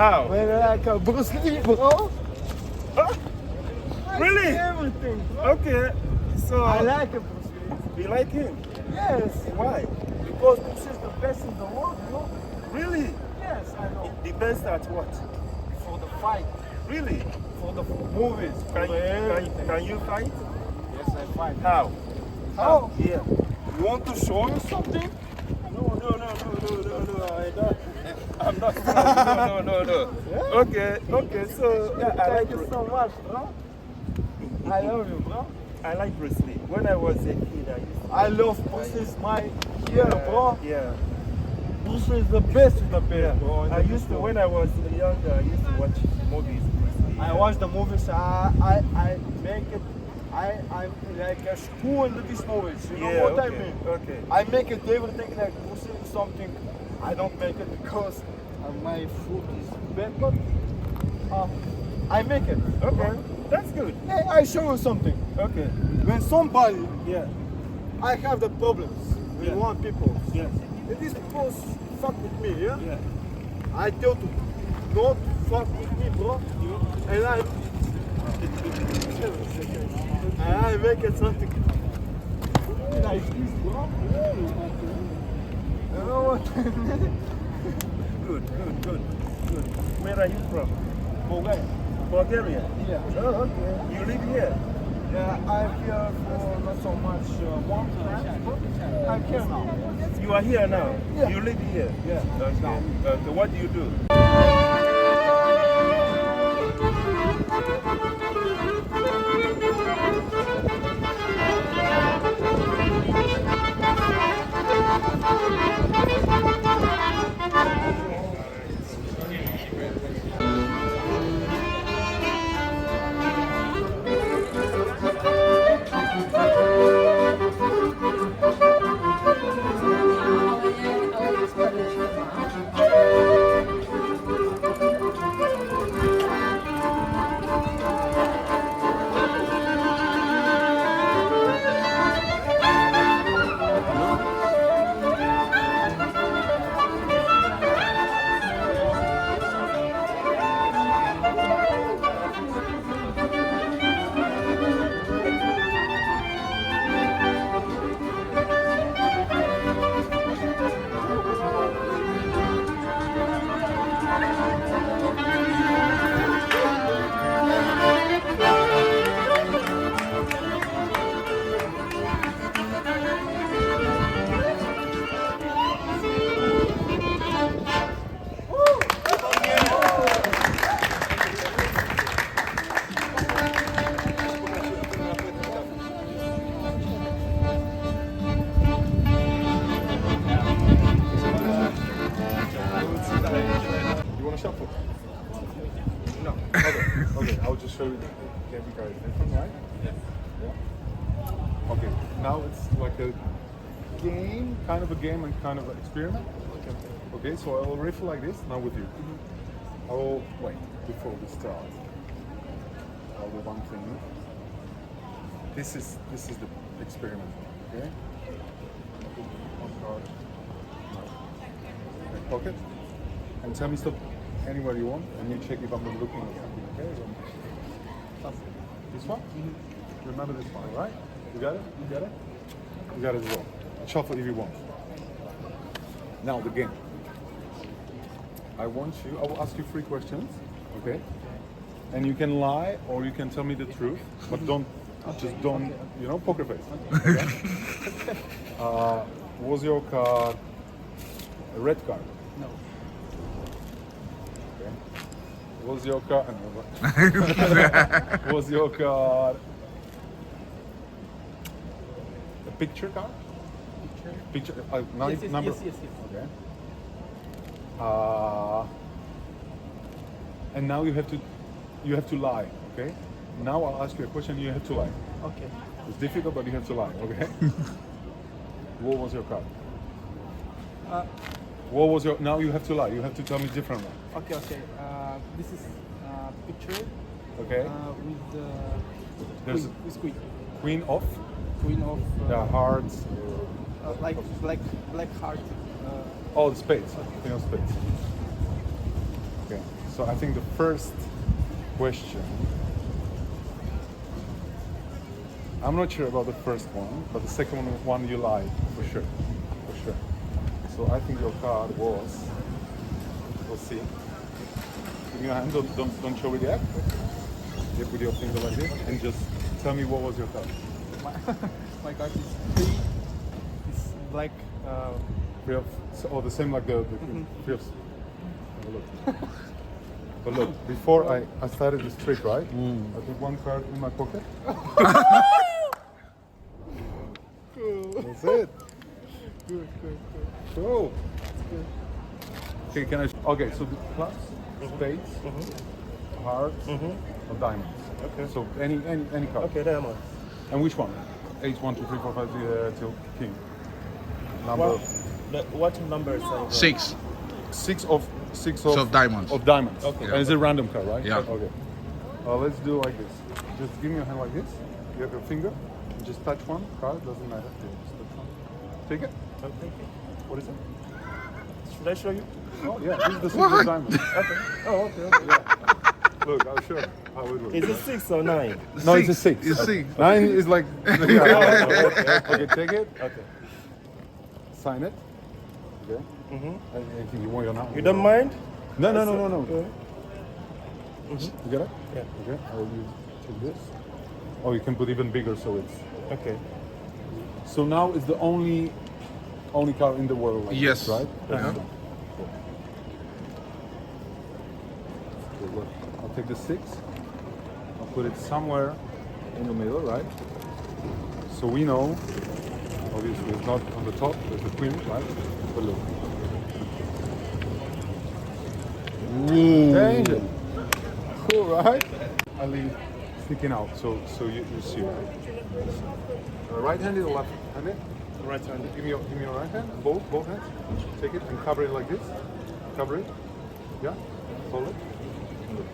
How? When like Bruce Lee, bro. Huh? Really? Everything, bro. Okay. So I like Bruce Lee. you like him? Yes. Why? Because this is the best in the world, bro. Really? Yes, I know. The best at what? For the fight, Really? for the movies, for everything. Can you fight? Yes, I fight. How? How? Yeah. You want to show you something? No. I don't. I'm not strong. No. Yeah? Okay. So yeah, I like Thank you so much, bro. I love you, bro. I like Bruce Lee. When I was a kid, I used to. I love Bruce Lee, my hero, bro. Yeah. Bruce Lee is the best in the best, bro. I used to, when I was younger, I used to watch movies. Bruce Lee. I watch the movies. I make it. I'm like a school in these movies. You know what I mean? Okay. I make it everything like Bruce Lee something. I don't make it because my food is bad, but I make it. Okay. That's good. Hey, I show you something. Okay. When somebody, Yeah. I have the problems with Yeah. one people. Yes. And these people fuck with me, yeah? Yeah. I tell to not fuck with me, bro. And I make it something like this, bro. You know what I mean? Good. Where are you from? Bulgaria. Bulgaria. Yeah. Oh, okay. You live here? Yeah, I'm here for not so much one time, but I'm here now. You are here now? Yeah. You live here? Yeah. Okay. What do you do? You want to shuffle? No. Okay. I'll just show you the game you guys different, right? Yeah. Okay. Now it's like a game, kind of a game and kind of an experiment. Okay. So I will riff like this now with you. I will wait before we start. I'll do one thing. This is the experiment. Okay. I'll put one card. No. Okay, pocket. And tell me stop anywhere you want, and you check if I'm not looking at something, okay? This one? Remember this one, right? You got it? You got it? You got it as well. Shuffle if you want. Now the game. I will ask you 3 questions, okay? And you can lie or you can tell me the truth, but don't, you know, poker face. Okay? Was your card a red card? No. Okay. Was your card? Was your card a picture card? Picture. Number. Yes. Okay. And now you have to lie. Okay. Now I'll ask you a question. You have to lie. Okay. It's difficult, but you have to lie. Okay. What was your card? What was your? Now you have to lie. You have to tell me different one. Okay. This is picture. Okay. There's With queen. Queen of Queen of. the hearts. Like black heart. Oh, the spades. Queen of spades. Okay. So I think the first question, I'm not sure about the first one, but the second one you lied, for sure. So I think your car was, we'll see. Give me your hand, don't show it yet. You put your finger like this and just tell me what was your car. My car is black. Free of, oh, the same like the free of, have a look. But look, before I started this trick, right? I took one card in my pocket. Cool. That's it. Good. Cool. Okay, can I? Okay, so the clubs, spades, hearts, or diamonds. Okay. So any card. Okay, diamond. And which one? Ace 1, 2, 3, 4, 5 till king. Number What numbers are you? Six. six of diamonds. Of diamonds. Okay. And it's a random card, right? Yeah. Okay. Let's do like this. Just give me your hand like this. You have your finger. And just touch one card. Doesn't matter. Just touch one. Take it. Okay. What is it? Should I show you? Oh yeah, this is the six of diamonds. Okay. Oh, okay. Yeah. Look, I'll show you how it works. Is it 6 or 9? No, it's a six. It's six. 9 is like. Okay, take it. Okay. Sign it. Okay. I think you want your number. You don't mind? No. Yeah. You get it? Yeah. Okay. I'll take this. Oh, you can put even bigger, so it's. Okay. So now it's the only car in the world. Like Yes. this, right? Yeah. Okay, look. I'll take the 6. I'll put it somewhere in the middle, right? So we know. Obviously, it's not on the top. There's the queen, right? But look. Angel. Cool, right? I leave sticking out, so you see, right? Right-handed or left-handed? Right-handed. Give me your right hand. Both hands. Take it and cover it like this. Cover it. Yeah. Hold it. Look.